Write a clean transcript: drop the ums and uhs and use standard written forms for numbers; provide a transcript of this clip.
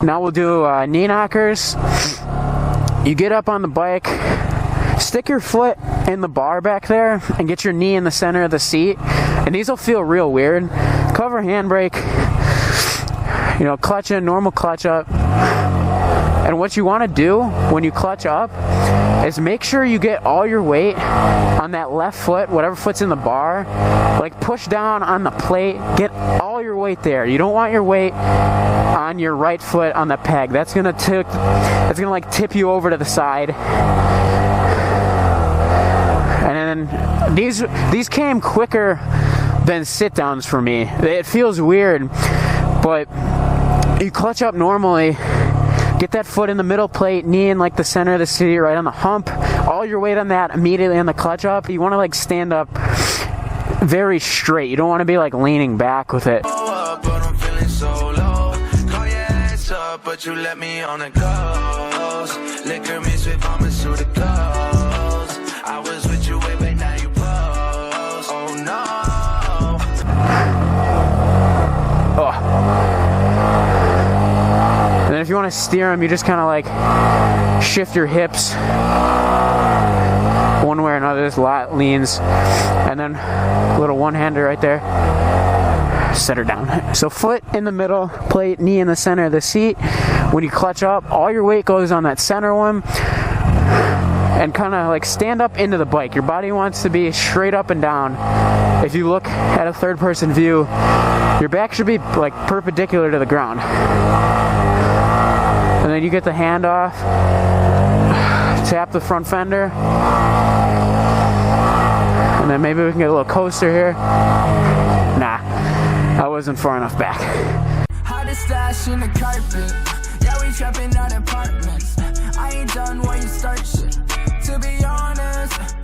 Now we'll do knee knockers. You get up on the bike, stick your foot in the bar back there, and get your knee in the center of the seat. And these will feel real weird. Cover handbrake, you know, clutch in, normal clutch up. And what you want to do when you clutch up is make sure you get all your weight on that left foot, whatever foot's in the bar. Like push down on the plate, get all your weight there. You don't want your weight on your right foot on the peg. That's gonna like tip you over to the side. And then these came quicker than sit downs for me. It feels weird, but you clutch up normally. Get that foot in the middle plate, knee in like the center of the seat, right on the hump. All your weight on that immediately on the clutch up. You want to like stand up very straight. You don't want to be like leaning back with it. But you let me on a ghost. Liquor me sweet pharmaceuticals. I was with you way back, now you post. Oh no. Oh. And then if you want to steer them, you just kind of like shift your hips one way or another. There's a lot leans, and then a little one-hander right there. Set her down. So foot in the middle plate, knee in the center of the seat. When you clutch up, all your weight goes on that center one, and kind of like stand up into the bike. Your body wants to be straight up and down. If you look at a third-person view, your back should be like perpendicular to the ground. And then you get the hand off, tap the front fender, and then maybe we can get a little coaster here. Nah, I wasn't far enough back. Hottest stash in the carpet. Yeah, we trapping out apartments. I ain't done while you start shit. To be honest,